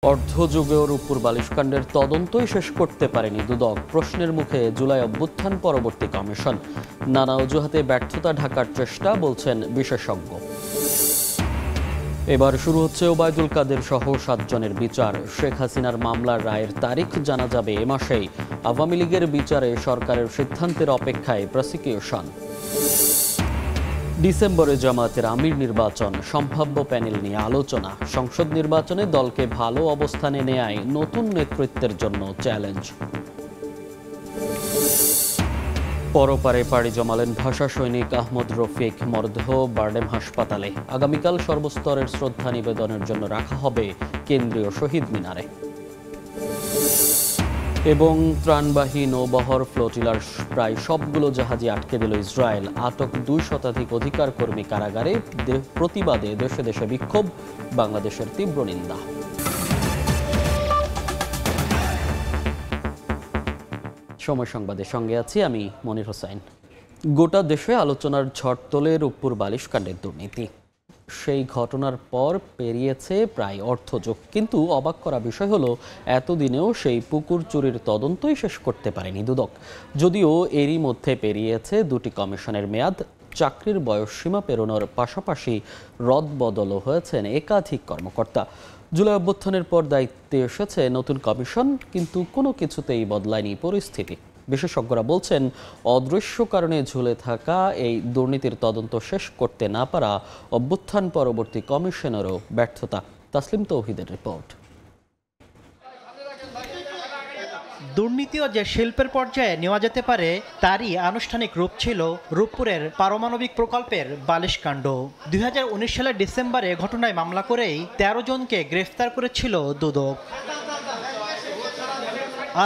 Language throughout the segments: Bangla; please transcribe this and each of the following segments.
অর্ধযুগেও রূপপুর বালিশকাণ্ডের তদন্তই শেষ করতে পারেনি দুদক। প্রশ্নের মুখে জুলাই অভ্যুত্থান পরবর্তী কমিশন। নানা অজুহাতে ব্যর্থতা ঢাকার চেষ্টা, বলছেন বিশেষজ্ঞ। এবার শুরু হচ্ছে ওবায়দুল কাদের সহ 7 জনের বিচার। শেখ হাসিনার মামলার রায়ের তারিখ জানা যাবে এ মাসেই। আওয়ামী লীগের বিচারে সরকারের সিদ্ধান্তের অপেক্ষায় প্রসিকিউশন। ডিসেম্বরে জামায়াতের আমির নির্বাচন, সম্ভাব্য প্যানেল নিয়ে আলোচনা। সংসদ নির্বাচনে দলকে ভালো অবস্থানে নেয়ায় নতুন নেতৃত্বের জন্য চ্যালেঞ্জ। পরপারে পাড়ি জমালেন ভাষা সৈনিক আহমদ রফিক। মরদেহ বারডেম হাসপাতালে। আগামীকাল সর্বস্তরের শ্রদ্ধা নিবেদনের জন্য রাখা হবে কেন্দ্রীয় শহীদ মিনারে। এবং ত্রাণবাহী নৌবহর ফ্লোটিলার প্রায় সবগুলো জাহাজই আটকে দিল ইসরায়েল। আটক 2 শতাধিক অধিকার কর্মী কারাগারে। প্রতিবাদে দেশে দেশে বিক্ষোভ, বাংলাদেশের তীব্র নিন্দা। সময় সংবাদের সঙ্গে আছি আমি মনির হোসেন। গোটা দেশে আলোচনার ঝড় তোলে রূপপুর বালিশকাণ্ডের দুর্নীতি। সেই ঘটনার পর পেরিয়েছে প্রায় অর্ধযুগ, কিন্তু অবাক করা বিষয় হলো এতদিনেও সেই পুকুর চুরির তদন্তই শেষ করতে পারেনি দুদক। যদিও এরই মধ্যে পেরিয়েছে 2টি কমিশনের মেয়াদ। চাকরির বয়সসীমা পেরোনোর পাশাপাশি রদবদলও হয়েছেন একাধিক কর্মকর্তা। জুলাই অভ্যুত্থানের পর দায়িত্বে এসেছে নতুন কমিশন, কিন্তু কোনো কিছুতেই বদলায়নি পরিস্থিতি। বিশেষজ্ঞরা বলছেন, অদৃশ্য কারণে ঝুলে থাকা এই দুর্নীতির তদন্ত শেষ করতে না পারা অভ্যুত্থান পরবর্তী কমিশনেরও ব্যর্থতা। তাসলিম তৌহিদের রিপোর্ট। দুর্নীতিও যে শিল্পের পর্যায়ে নেওয়া যেতে পারে তারই আনুষ্ঠানিক রূপ ছিল রূপপুরের পারমাণবিক প্রকল্পের বালিশকাণ্ড। 2019 সালের ডিসেম্বরে ঘটনায় মামলা করেই 13 জনকে গ্রেফতার করেছিল দুদক।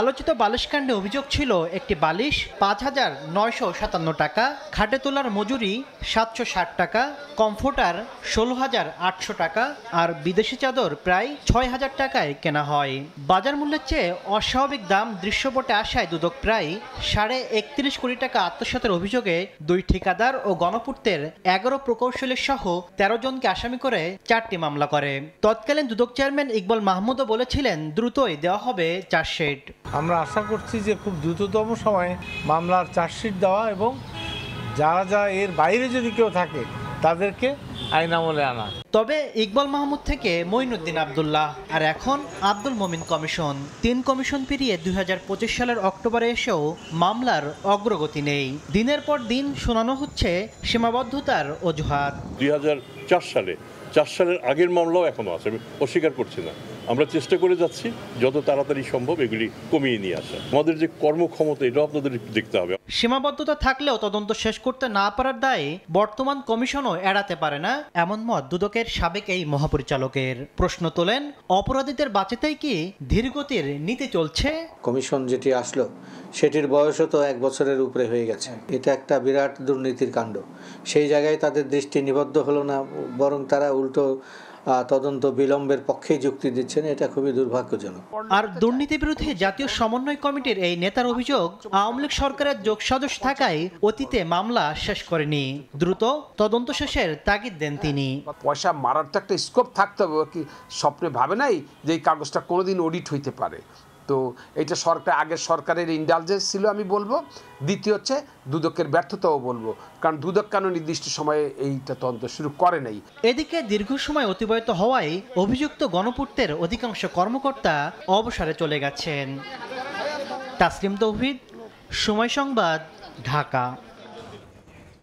আলোচিত বালিশকাণ্ডে অভিযোগ ছিল একটি বালিশ 5,957 টাকা, খাটে তোলার মজুরি 760 টাকা, কমফোর্টার 16,800 টাকা আর বিদেশি চাদর প্রায় 6,000 টাকায় কেনা হয়। বাজার মূল্যের চেয়ে অস্বাভাবিক দাম দৃশ্যপটে আসায় দুদক প্রায় 31.5 কোটি টাকা আত্মসাতের অভিযোগে 2 ঠিকাদার ও গণপূর্তের 11 প্রকৌশলী সহ 13 জনকে আসামি করে 4টি মামলা করে। তৎকালীন দুদক চেয়ারম্যান ইকবাল মাহমুদও বলেছিলেন, দ্রুতই দেওয়া হবে চার্জশিট। আমরা আশা করছি যে খুব দ্রুততম সময়ে মামলার চার্জশিট দেওয়া এবং যারা এর বাইরে যদি কেউ থাকে তাদেরকে আইন আমলে আনা। তবে ইকবাল মাহমুদ থেকে মঈনুদ্দিন আব্দুল্লাহ আর এখন আব্দুল মমিন কমিশন, 3 কমিশন পেরিয়ে 2025 সালের অক্টোবরে এসেও মামলার অগ্রগতি নেই। দিনের পর দিন শোনানো হচ্ছে সীমাবদ্ধতার অজুহাত। 2004 সালের আগের মামলাও এখনো আছে, আমি অস্বীকার করছি না। আমরা চেষ্টা করে যাচ্ছি যত তাড়াতাড়ি সম্ভব এগুলি কমিয়ে নিয়ে আসা। আমাদের যে কর্মক্ষমতা, এটা আপনাদের দেখতে হবে। সীমাবদ্ধতা থাকলেও তদন্ত শেষ করতে না পারার দায়ে বর্তমান কমিশনও এড়াতে পারে না, এমন মত দুদকের সাবেক এই মহাপরিচালকের। প্রশ্ন তোলেন, অপরাধীদের বাঁচাতেই কি ধীরগতির নীতি চলছে? কমিশন যেটি আসলো সেটির বয়সও তো 1 বছরের উপরে হয়ে গেছে। এটা একটা বিরাট দুর্নীতির কাণ্ড। সেই জায়গায় তাদের দৃষ্টি নিবদ্ধ হলো না, বরং তারা উল্টো তদন্ত বিলম্বের পক্ষেই যুক্তি দিচ্ছেন। এটা খুবই দুর্ভাগ্যজনক। আর দুর্নীতি বিরোধী জাতীয় সমন্বয় কমিটির এই নেতার অভিযোগ, আওয়ামী লীগ সরকারের যোগসাজশ থাকায় অতীতে মামলা শেষ করেনি। দ্রুত তদন্ত শেষের তাগিদ দেন তিনি। পয়সা মারার তো একটা স্কোপ থাকতে হবে, কি স্বপ্নে ভাবে নাই যে এই কাগজটা কোনোদিন অডিট হইতে পারে। তো এটা আগের সরকারের ইন্ডালজেন্স ছিল আমি বলবো। দ্বিতীয় হচ্ছে দুদকের ব্যর্থতাও বলবো, কারণ দুদক কেন নির্দিষ্ট সময়ে এইটা তদন্ত শুরু করে নাই। এদিকে দীর্ঘ সময় অতিবাহিত হওয়ায় অভিযুক্ত গণপূর্তের অধিকাংশ কর্মকর্তা অবসরে চলে গেছেন। তাসলিম তৌহিদ, সময় সংবাদ, ঢাকা।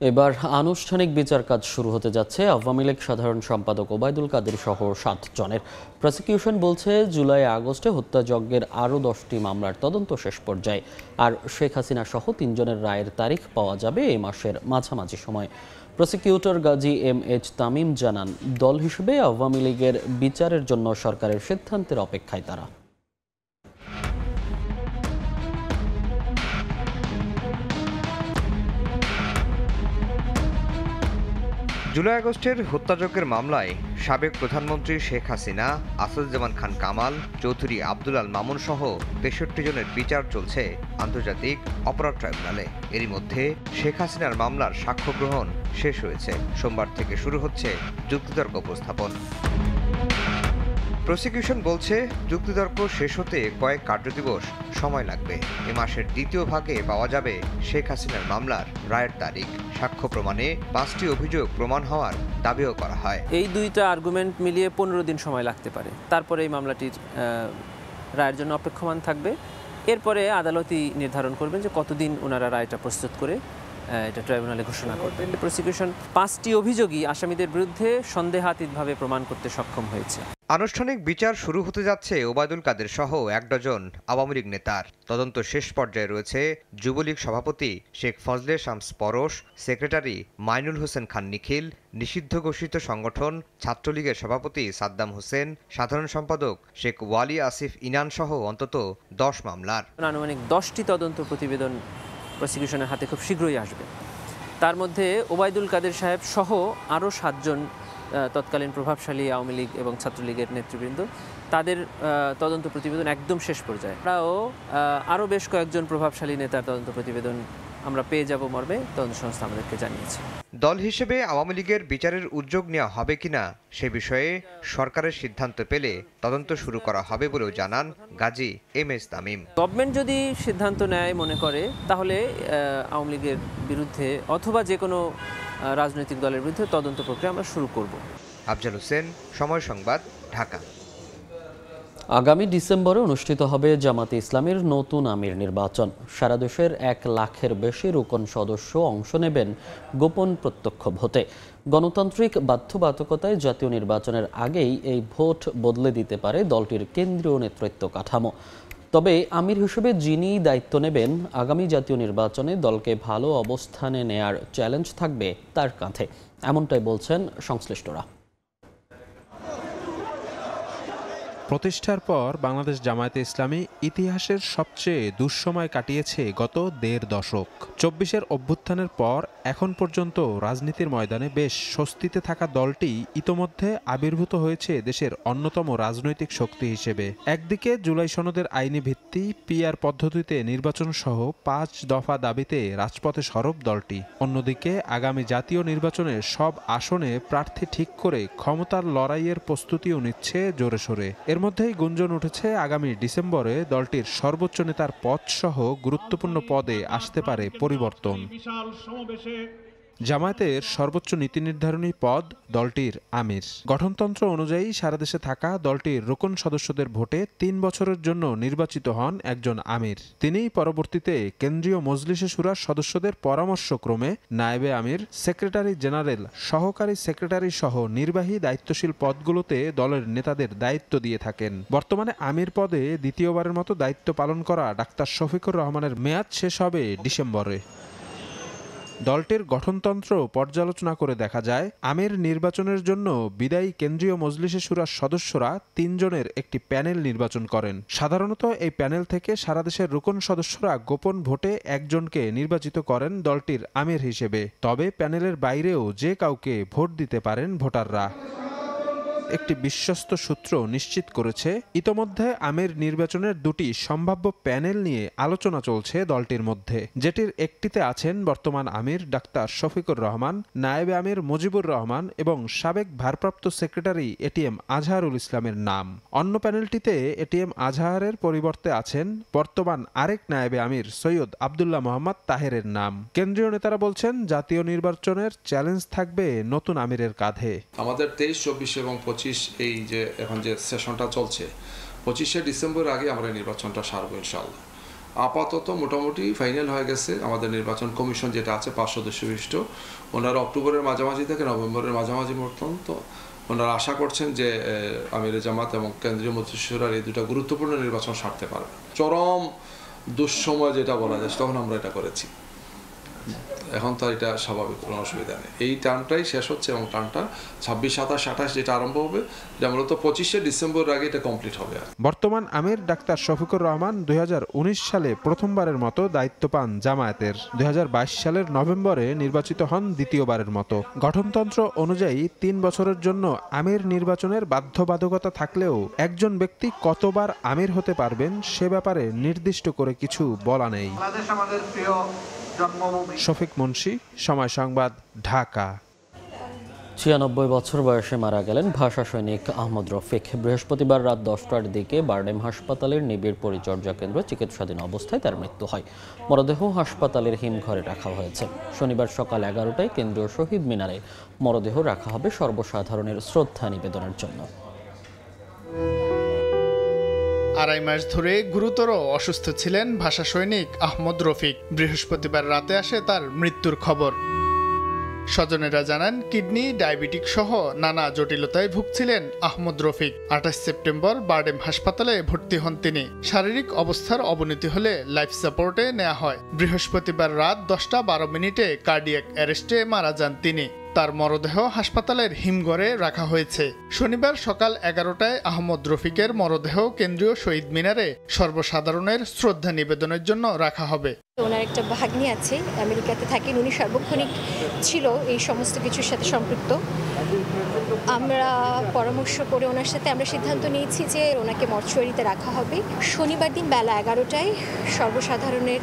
এবার আনুষ্ঠানিক বিচার কাজ শুরু হতে যাচ্ছে আওয়ামী লীগ সাধারণ সম্পাদক ওবায়দুল কাদের সহ 7 জনের। প্রসিকিউশন বলছে, জুলাই আগস্টে হত্যাযজ্ঞের আরও 10টি মামলার তদন্ত শেষ পর্যায়ে। আর শেখ হাসিনা সহ 3 জনের রায়ের তারিখ পাওয়া যাবে এই মাসের মাঝামাঝি সময়। প্রসিকিউটর গাজী MH তামিম জানান, দল হিসেবে আওয়ামী লীগের বিচারের জন্য সরকারের সিদ্ধান্তের অপেক্ষায় তারা। জুলাই আগস্টের হত্যাযজ্ঞের মামলায় সাবেক প্রধানমন্ত্রী শেখ হাসিনা, আসাদুজ্জামান খান কামাল, চৌধুরী আব্দুল আল মামুন সহ 63 জনের বিচার চলছে আন্তর্জাতিক অপরাধ ট্রাইব্যুনালে। এরই মধ্যে শেখ হাসিনার মামলার সাক্ষ্য গ্রহণ শেষ হয়েছে। সোমবার থেকে শুরু হচ্ছে যুক্তিতর্ক উপস্থাপন। প্রসিকিউশন বলছে যুক্তিতর্ক শেষ হতে কয়েক কার্যদিবস সময় লাগবে। এ মাসের দ্বিতীয় ভাগে পাওয়া যাবে শেখ হাসিনার মামলার রায়ের তারিখ। সাক্ষ্য প্রমাণে 5টি অভিযোগ প্রমাণ হওয়ার দাবিও করা হয়। এই দুইটা আর্গুমেন্ট মিলিয়ে 15 দিন সময় লাগতে পারে। তারপরে এই মামলাটির রায়ের জন্য অপেক্ষমান থাকবে। এরপরে আদালতই নির্ধারণ করবেন যে কতদিন ওনারা রায়টা প্রস্তুত করে এটা ট্রাইব্যুনালে ঘোষণা করবেন। প্রসিকিউশন 5টি অভিযোগই আসামিদের বিরুদ্ধে সন্দেহাতীতভাবে প্রমাণ করতে সক্ষম হয়েছে। আনুষ্ঠানিক বিচার শুরু হতে যাচ্ছে ওবায়দুল কাদের সহ 1 ডজন আওয়ামী লীগ নেতার। তদন্ত শেষ পর্যায়ে রয়েছে যুবলীগ সভাপতি শেখ ফজলে শামস পরশ, সেক্রেটারি মাইনুল হোসেন খান নিখিল, নিষিদ্ধ ঘোষিত সংগঠন ছাত্রলীগের সভাপতি সাদ্দাম হোসেন, সাধারণ সম্পাদক শেখ ওয়ালি আসিফ ইনান সহ অন্তত 10 মামলার। আনুমানিক 10টি তদন্ত প্রতিবেদন প্রসিকিউশনের হাতে খুব শীঘ্রই আসবে। তার মধ্যে ওবায়দুল কাদের সাহেব সহ আরও 7 জন তৎকালীন প্রভাবশালী আওয়ামী লীগ এবং ছাত্রলীগের নেতৃবৃন্দ, তাদের তদন্ত প্রতিবেদন একদম শেষ পর্যায়ে। আমরাও আরও বেশ কয়েকজন প্রভাবশালী নেতার তদন্ত প্রতিবেদন আমরা পেয়ে যাব মর্মে তদন্ত সংস্থা আমাদেরকে জানিয়েছে। দল হিসেবে আওয়ামী লীগের বিচারের উদ্যোগ নেওয়া হবে কিনা সে বিষয়ে সরকারের সিদ্ধান্ত পেলে তদন্ত শুরু করা হবে বলেও জানান গাজী MS তামিম। গভর্নমেন্ট যদি সিদ্ধান্ত নেয় মনে করে, তাহলে আওয়ামী লীগের বিরুদ্ধে অথবা যে কোনো রাজনৈতিক দলের বিরুদ্ধে তদন্ত প্রক্রিয়া আমরা শুরু করব। আফজাল হোসেন, সময় সংবাদ, ঢাকা। আগামী ডিসেম্বরে অনুষ্ঠিত হবে জামাতে ইসলামীর নতুন আমির নির্বাচন। সারা দেশের 1 লাখের বেশি রুকন সদস্য অংশ নেবেন গোপন প্রত্যক্ষ ভোটে। গণতান্ত্রিক বাধ্যবাধকতায় জাতীয় নির্বাচনের আগেই এই ভোট বদলে দিতে পারে দলটির কেন্দ্রীয় নেতৃত্ব কাঠামো। তবে আমির হিসেবে যিনি দায়িত্ব নেবেন, আগামী জাতীয় নির্বাচনে দলকে ভালো অবস্থানে নেয়ার চ্যালেঞ্জ থাকবে তার কাঁধে, এমনটাই বলছেন সংশ্লিষ্টরা। প্রতিষ্ঠার পর বাংলাদেশ জামায়াতে ইসলামী ইতিহাসের সবচেয়ে দুঃসময় কাটিয়েছে গত 1.5 দশক। 24-এর অভ্যুত্থানের পর এখন পর্যন্ত রাজনীতির ময়দানে বেশ স্বস্তিতে থাকা দলটি ইতোমধ্যে আবির্ভূত হয়েছে দেশের অন্যতম রাজনৈতিক শক্তি হিসেবে। একদিকে জুলাই সনদের আইনি ভিত্তি, PR পদ্ধতিতে নির্বাচন সহ 5 দফা দাবিতে রাজপথে সরব দলটি। অন্যদিকে আগামী জাতীয় নির্বাচনে সব আসনে প্রার্থী ঠিক করে ক্ষমতার লড়াইয়ের প্রস্তুতিও নিচ্ছে জোরে সোরে। এর মধ্যেই গুঞ্জন উঠেছে আগামী ডিসেম্বরে দলটির সর্বোচ্চ নেতার পদ সহ গুরুত্বপূর্ণ পদে আসতে পারে পরিবর্তন। জামায়াতের সর্বোচ্চ নীতি নির্ধারণী পদ দলটির আমির। গঠনতন্ত্র অনুযায়ী সারা দেশে থাকা দলটির রুকন সদস্যদের ভোটে 3 বছরের জন্য নির্বাচিত হন একজন আমির। তিনিই পরবর্তীতে কেন্দ্রীয় মজলিসে শুরার সদস্যদের পরামর্শক্রমে নায়েবে আমির, সেক্রেটারি জেনারেল, সহকারী সেক্রেটারি সহ নির্বাহী দায়িত্বশীল পদগুলোতে দলের নেতাদের দায়িত্ব দিয়ে থাকেন। বর্তমানে আমির পদে দ্বিতীয়বারের মতো দায়িত্ব পালন করা ডাক্তার শফিকুর রহমানের মেয়াদ শেষ হবে ডিসেম্বরে। দলটির গঠনতন্ত্র পর্যালোচনা করে দেখা যায়, আমির নির্বাচনের জন্য বিদায়ী কেন্দ্রীয় মজলিসে শুরার সদস্যরা 3 জনের একটি প্যানেল নির্বাচন করেন। সাধারণত এই প্যানেল থেকে সারা দেশের রুকন সদস্যরা গোপন ভোটে একজনকে নির্বাচিত করেন দলটির আমির হিসেবে। তবে প্যানেলের বাইরেও যে কাউকে ভোট দিতে পারেন ভোটাররা। একটি বিশ্বস্ত সূত্র নিশ্চিত করেছে, ইতোমধ্যে আমির নির্বাচনের 2টি সম্ভাব্য প্যানেল নিয়ে আলোচনা চলছে দলটির মধ্যে, যেটির একটিতে আছেন বর্তমান আমির ডাক্তার শফিকুর রহমান, নায়েবে আমির মুজিবুর রহমান এবং সাবেক ভারপ্রাপ্ত সেক্রেটারি ATM আজহারুল ইসলামের নাম। অন্য প্যানেলটিতে ATM আজহারের পরিবর্তে আছেন বর্তমান আরেক নায়েবে আমির সৈয়দ আব্দুল্লাহ মোহাম্মদ তাহেরের নাম। কেন্দ্রীয় নেতারা বলছেন, জাতীয় নির্বাচনের চ্যালেঞ্জ থাকবে নতুন আমিরের কাঁধে। আমাদের 23, 24 এবং 25 এই যে এখন যে সেশনটা চলছে, 25শে ডিসেম্বর আগে আমরা নির্বাচনটা সারবো ইনশাআল্লাহ। আপাতত মোটামুটি ফাইনাল হয়ে গেছে আমাদের নির্বাচন কমিশন যেটা আছে 5 সদস্য বিশিষ্ট, ওনারা অক্টোবরের মাঝামাঝি থেকে নভেম্বরের মাঝামাঝি পর্যন্ত ওনারা আশা করছেন যে আমিরে জামাত এবং কেন্দ্রীয় মজলিস শুরার এই 2টা গুরুত্বপূর্ণ নির্বাচন সারতে পারবে। চরম দুঃসময় যেটা বলা যায় তখন আমরা এটা করেছি, এখন তো এটা স্বাভাবিক, কোনো অসুবিধা নেই। এই টার্মটাই শেষ হচ্ছে এবং টার্মটা 26, 27, 28 যেটা আরম্ভ হবে, এটা মূলত 25শে ডিসেম্বর আগে এটা কমপ্লিট হবে। বর্তমান আমির ডাক্তার শফিকুর রহমান 2019 সালে প্রথমবারের মতো দায়িত্ব পান জামায়াতের। 2022 সালের নভেম্বরে নির্বাচিত হন দ্বিতীয়বারের মতো। গঠনতন্ত্র অনুযায়ী 3 বছরের জন্য আমির নির্বাচনের বাধ্যবাধকতা থাকলেও একজন ব্যক্তি কতবার আমির হতে পারবেন সে ব্যাপারে নির্দিষ্ট করে কিছু বলা নেই। শফিক মুন্সি, সময় সংবাদ, ঢাকা। ৯৬ বছর বয়সে মারা গেলেন ভাষা সৈনিক আহমদ রফিক। বৃহস্পতিবার রাত 10টার দিকে বারডেম হাসপাতালের নিবিড় পরিচর্যা কেন্দ্রে চিকিৎসাধীন অবস্থায় তার মৃত্যু হয়। মরদেহ হাসপাতালের হিমঘরে রাখা হয়েছে। শনিবার সকাল 11টায় কেন্দ্রীয় শহীদ মিনারে মরদেহ রাখা হবে সর্বসাধারণের শ্রদ্ধা নিবেদনের জন্য। 2.5 মাস ধরে গুরুতর অসুস্থ ছিলেন ভাষা সৈনিক আহমদ রফিক। বৃহস্পতিবার রাতে আসে তার মৃত্যুর খবর। স্বজনেরা জানান, কিডনি, ডায়াবেটিক সহ নানা জটিলতায় ভুগছিলেন আহমদ রফিক। 28 সেপ্টেম্বর বারডেম হাসপাতালে ভর্তি হন তিনি। শারীরিক অবস্থার অবনতি হলে লাইফ সাপোর্টে নেওয়া হয়। বৃহস্পতিবার রাত 10:12 কার্ডিয়াক অ্যারেস্টে মারা যান তিনি। তার মরদেহ হাসপাতালের হিমঘরে রাখা হয়েছে। শনিবার সকাল 11টায় আহমদ রফিকের মরদেহ কেন্দ্রীয় শহীদ মিনারে সর্বসাধারণের শ্রদ্ধা নিবেদনের জন্য রাখা হবে। ওনার একটা ভাগ্নি আছে, আমেরিকাতে থাকেন। উনি সার্বক্ষণিক ছিল এই সমস্ত কিছুর সাথে সম্পৃক্ত। আমরা পরামর্শ করে ওনার সাথে আমরা সিদ্ধান্ত নিয়েছি যে ওনাকে মর্চুয়ারিতে রাখা হবে। শনিবার দিন বেলা 11টায় সর্বসাধারণের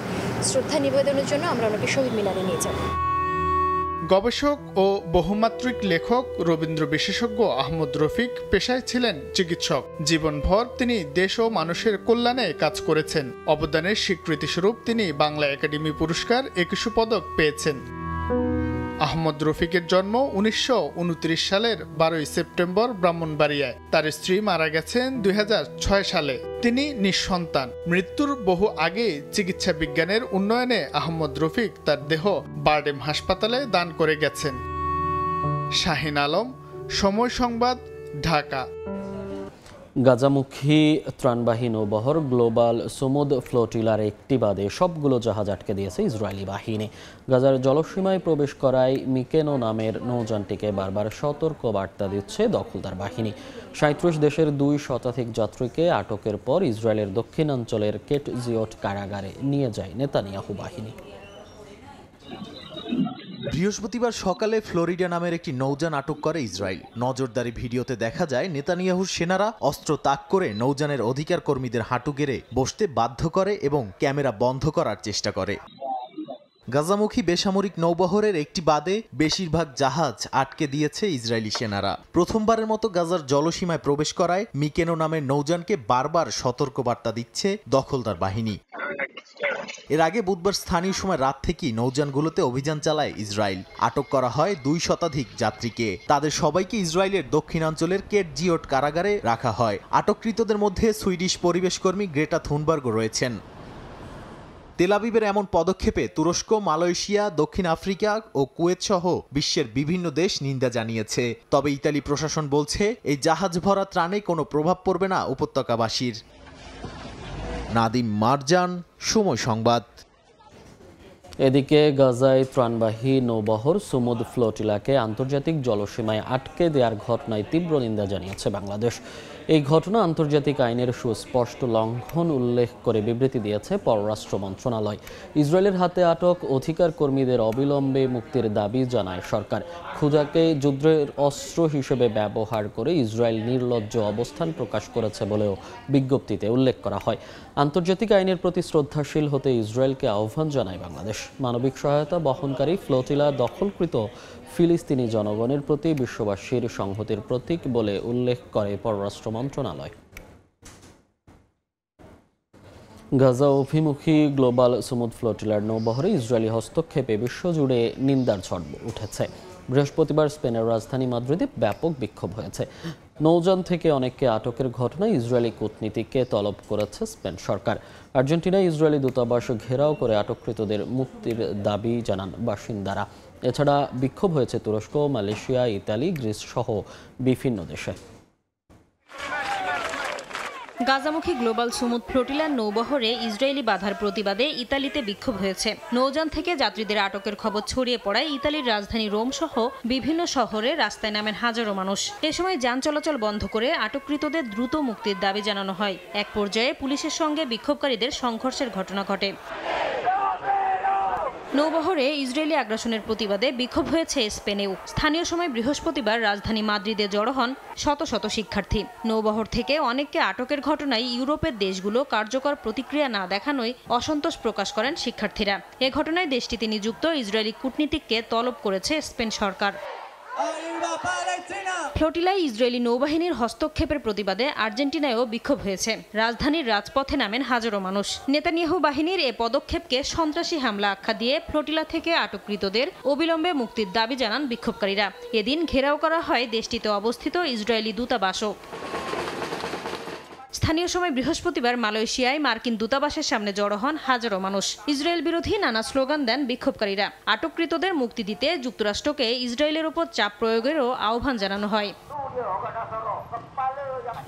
শ্রদ্ধা নিবেদনের জন্য আমরা ওনাকে শহীদ মিনারে নিয়ে যাব। গবেষক ও বহুমাত্রিক লেখক, রবীন্দ্র বিশেষজ্ঞ আহমদ রফিক পেশায় ছিলেন চিকিৎসক। জীবনভর তিনি দেশ ও মানুষের কল্যাণে কাজ করেছেন। অবদানের স্বীকৃতিস্বরূপ তিনি বাংলা একাডেমি পুরস্কার 21 পদক পেয়েছেন। আহমদ রফিকের জন্ম 1929 সালের 12 সেপ্টেম্বর ব্রাহ্মণবাড়িয়ায়। তার স্ত্রী মারা গেছেন 2006 সালে। তিনি নিঃসন্তান। মৃত্যুর বহু আগে চিকিৎসা বিজ্ঞানের উন্নয়নে আহমদ রফিক তার দেহ বারডেম হাসপাতালে দান করে গেছেন। শাহিন আলম, সময় সংবাদ, ঢাকা। গাজামুখী ত্রাণবাহী নৌবহর গ্লোবাল সুমুদ ফ্লোটিলার একটি বাদে সবগুলো জাহাজ আটকে দিয়েছে ইসরায়েলি বাহিনী। গাজার জলসীমায় প্রবেশ করায় মিকেনো নামের নৌযানটিকে বারবার সতর্ক বার্তা দিচ্ছে দখলদার বাহিনী। 37 দেশের 2 শতাধিক যাত্রীকে আটকের পর ইসরায়েলের দক্ষিণাঞ্চলের কেটজিওট কারাগারে নিয়ে যায় নেতানিয়াহু বাহিনী। বৃহস্পতিবার সকালে ফ্লোরিডা নামের একটি নৌযান আটক করে ইসরায়েল। নজরদারি ভিডিওতে দেখা যায় নেতানিয়াহুর সেনারা অস্ত্র তাক করে নৌযানের অধিকার কর্মীদের হাঁটু গেড়ে বসতে বাধ্য করে এবং ক্যামেরা বন্ধ করার চেষ্টা করে। গাজামুখী বেসামরিক নৌবহরের একটি বাদে বেশিরভাগ জাহাজ আটকে দিয়েছে ইসরায়েলি সেনারা। প্রথমবারের মতো গাজার জলসীমায় প্রবেশ করায় মিকেনো নামের নৌযানকে বারবার সতর্কবার্তা দিচ্ছে দখলদার বাহিনী। এর আগে বুধবার স্থানীয় সময় রাত থেকেই নৌযানগুলোতে অভিযান চালায় ইসরায়েল। আটক করা হয় 2 শতাধিক যাত্রীকে। তাদের সবাইকে ইসরায়েলের দক্ষিণাঞ্চলের কেটজিওট কারাগারে রাখা হয়। আটককৃতদের মধ্যে সুইডিশ পরিবেশকর্মী গ্রেটা থুনবার্গও রয়েছেন। তেল আবিবের এমন পদক্ষেপে তুরস্ক, মালয়েশিয়া, দক্ষিণ আফ্রিকা ও কুয়েত সহ বিশ্বের বিভিন্ন দেশ নিন্দা জানিয়েছে। তবে ইতালি প্রশাসন বলছে এই জাহাজ ভরা ত্রাণে কোনো প্রভাব পড়বে না উপত্যকাবাসীর। নাদিম মারজান, সময় সংবাদ। এদিকে গাজায় ত্রাণবাহী নৌবহর সুমুদ ফ্লোটিলাকে আন্তর্জাতিক জলসীমায় আটকে দেওয়ার ঘটনায় তীব্র নিন্দা জানিয়েছে বাংলাদেশ। এই ঘটনা আন্তর্জাতিক আইনের সুস্পষ্ট লঙ্ঘন উল্লেখ করে বিবৃতি দিয়েছে পররাষ্ট্র মন্ত্রণালয়। ইসরায়েলের হাতে আটক অধিকার কর্মীদের অবিলম্বে মুক্তির দাবি জানায় সরকার। ক্ষুধাকে যুদ্ধের অস্ত্র হিসেবে ব্যবহার করে ইসরায়েল নির্লজ্জ অবস্থান প্রকাশ করেছে বলেও বিজ্ঞপ্তিতে উল্লেখ করা হয়। আন্তর্জাতিক আইনের প্রতি শ্রদ্ধাশীল হতে ইসরায়েলকে আহ্বান জানায় বাংলাদেশ। মানবিক সহায়তা বহনকারী ফ্লোটিলা দখলকৃত ফিলিস্তিনি জনগণের প্রতি বিশ্ববাসীর সংহতির প্রতীক বলে উল্লেখ করে পররাষ্ট্র মন্ত্রণালয়। গাজা অভিমুখী গ্লোবাল সুমুদ ফ্লোটিলার নৌবহরে ইসরায়েলি হস্তক্ষেপে বিশ্বজুড়ে নিন্দার ঝড় উঠেছে। বৃহস্পতিবার স্পেনের রাজধানী মাদ্রিদে ব্যাপক বিক্ষোভ হয়েছে। নৌযান থেকে অনেককে আটকের ঘটনায় ইসরায়েলি কূটনীতিককে তলব করেছে স্পেন সরকার। আর্জেন্টিনায় ইসরায়েলি দূতাবাস ঘেরাও করে আটককৃতদের মুক্তির দাবি জানান বাসিন্দারা। এছাড়া বিক্ষোভ হয়েছে তুরস্ক, মালয়েশিয়া, ইতালি, গ্রিস সহ বিভিন্ন দেশে। গাজামুখী গ্লোবাল সুমুদ ফ্লোটিলার নৌবহরে ইসরায়েলি বাধার প্রতিবাদে ইতালিতে বিক্ষোভ হয়েছে। নৌযান থেকে যাত্রীদের আটকের খবর ছড়িয়ে পড়ায় ইতালির রাজধানী রোম সহ বিভিন্ন শহরে রাস্তায় নামেন হাজারো মানুষ। এ সময় যান চলাচল বন্ধ করে আটককৃতদের দ্রুত মুক্তির দাবি জানানো হয়। এক পর্যায়ে পুলিশের সঙ্গে বিক্ষোভকারীদের সংঘর্ষের ঘটনা ঘটে। নৌবহরে ইসরায়েলি আগ্রাসনের প্রতিবাদে বিক্ষোভ হয়েছে স্পেনেও। স্থানীয় সময় বৃহস্পতিবার রাজধানী মাদ্রিদে জড়ো হন শত শত শিক্ষার্থী। নৌবহর থেকে অনেককে আটকের ঘটনায় ইউরোপের দেশগুলো কার্যকর প্রতিক্রিয়া না দেখানোয় অসন্তোষ প্রকাশ করেন শিক্ষার্থীরা। এ ঘটনায় দেশটিতে নিযুক্ত ইসরায়েলি কূটনীতিককে তলব করেছে স্পেন সরকার। ফ্লোটিলায় ইসরায়েলি নৌবাহিনীর হস্তক্ষেপের প্রতিবাদে আর্জেন্টিনায়ও বিক্ষোভ হয়েছে। রাজধানীর রাজপথে নামেন হাজারো মানুষ। নেতানিয়াহু বাহিনীর এ পদক্ষেপকে সন্ত্রাসী হামলা আখ্যা দিয়ে ফ্লোটিলা থেকে আটককৃতদের অবিলম্বে মুক্তির দাবি জানান বিক্ষোভকারীরা। এদিন ঘেরাও করা হয় দেশটিতে অবস্থিত ইসরায়েলি দূতাবাসও। স্থানীয় সময় বৃহস্পতিবার মালয়েশিয়ায় মার্কিন দূতাবাসের সামনে জড়ো হন হাজারো মানুষ। ইসরায়েল বিরোধী নানা স্লোগান দেন বিক্ষোভকারীরা। আটককৃতদের মুক্তি দিতে যুক্তরাষ্ট্রকে ইসরায়েলের উপর চাপ প্রয়োগেরও আহ্বান জানানো হয়।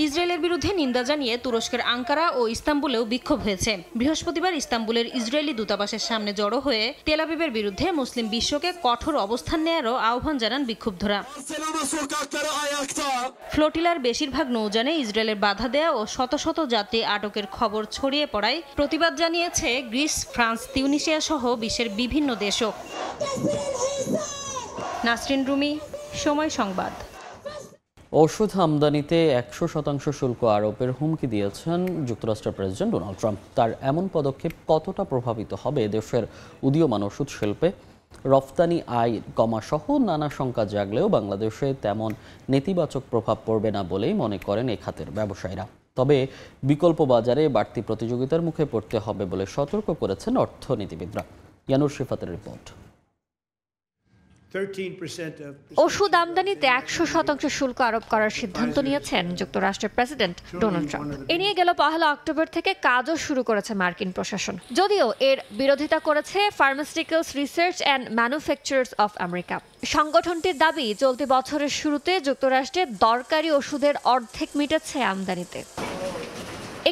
ইসরায়েলের বিরুদ্ধে নিন্দা জানিয়ে তুরস্কের আঙ্কারা ও ইস্তাম্বুলেও বিক্ষোভ হয়েছে। বৃহস্পতিবার ইস্তাম্বুলের ইসরায়েলি দূতাবাসের সামনে জড়ো হয়ে তেল আবিবের বিরুদ্ধে মুসলিম বিশ্বকে কঠোর অবস্থান নেয়ারও আহ্বান জানান বিক্ষুব্ধরা। ফ্লোটিলার বেশিরভাগ নৌযানে ইসরায়েলের বাধা দেয়া ও শত শত যাত্রী আটকের খবর ছড়িয়ে পড়ায় প্রতিবাদ জানিয়েছে গ্রিস, ফ্রান্স, তিউনিসিয়া সহ বিশ্বের বিভিন্ন দেশও। নাসরিন রুমি, সময় সংবাদ। ওষুধ আমদানিতে 100% শুল্ক আরোপের হুমকি দিয়েছেন যুক্তরাষ্ট্রের প্রেসিডেন্ট ডোনাল্ড ট্রাম্প। তার এমন পদক্ষেপ কতটা প্রভাবিত হবে দেশের উদীয়মান ওষুধ শিল্পে? রফতানি আয় কমা সহ নানা শঙ্কা জাগলেও বাংলাদেশে তেমন নেতিবাচক প্রভাব পড়বে না বলেই মনে করেন এই খাতের ব্যবসায়ীরা। তবে বিকল্প বাজারে বাড়তি প্রতিযোগিতার মুখে পড়তে হবে বলে সতর্ক করেছেন অর্থনীতিবিদরা। ইয়ানুর শিফাতের রিপোর্ট। ওষুধ আমদানিতে 100% শুল্ক আরোপ করার সিদ্ধান্ত নিয়েছেন যুক্তরাষ্ট্রের প্রেসিডেন্ট ডোনাল্ড ট্রাম্প। এ নিয়ে গেল 1 অক্টোবর থেকে কাজও শুরু করেছে মার্কিন প্রশাসন। যদিও এর বিরোধিতা করেছে pharmaceuticals research and manufacturers of America. সংগঠনটির দাবি, চলতি বছরের শুরুতে যুক্তরাষ্ট্রে দরকারি ওষুধের অর্ধেক মিটেছে আমদানিতে।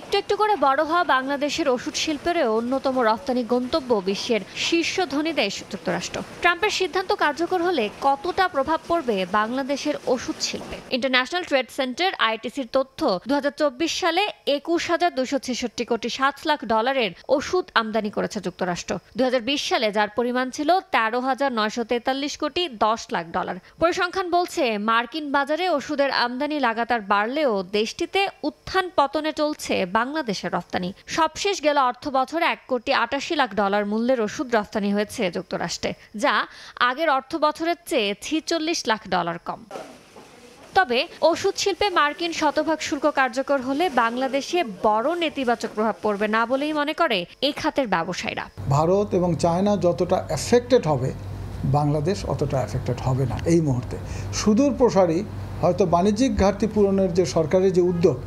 একটু একটু করে বড় হওয়া বাংলাদেশের ওষুধ শিল্পের অন্যতম রপ্তানি গন্তব্য বিশ্বের শীর্ষ ধনী দেশ যুক্তরাষ্ট্র। ট্রাম্পের সিদ্ধান্ত কার্যকর হলে কতটা প্রভাব পড়বে বাংলাদেশের ওষুধ শিল্পে? ইন্টারন্যাশনাল ট্রেড সেন্টার আইটিসির তথ্য, 2024 সালে 21,266 কোটি 7 লাখ ডলারের ওষুধ আমদানি করেছে যুক্তরাষ্ট্র। 2020 সালে যার পরিমাণ ছিল 13,943 কোটি 10 লাখ ডলার। পরিসংখ্যান বলছে মার্কিন বাজারে ওষুধের আমদানি লাগাতার বাড়লেও দেশটিতে উত্থান পতনে চলছে বাংলাদেশের রফতানি। সবশেষ গেল অর্থ বছরে 1,80 লাখ ডলার মূল্যের ওষুধ রফতানি হয়েছে যুক্তরাষ্ট্রে, যা আগের অর্থ বছরের চেয়ে 46 লাখ ডলার কম। তবে ওষুধ শিল্পে মার্কিন শতভাগ শুল্ক কার্যকর হলে বাংলাদেশে বড় নেতিবাচক প্রভাব পড়বে না বলেই মনে করে এই খাতের ব্যবসায়ীরা। ভারত এবং চায়না যতটা এফেক্টেড হবে, বাংলাদেশ অতটা এফেক্টেড হবে না এই মুহূর্তে। সুদূর প্রসারী হয়তো বাণিজ্যিক ঘাটতি পূরণের যে সরকারের যে উদ্যোগ,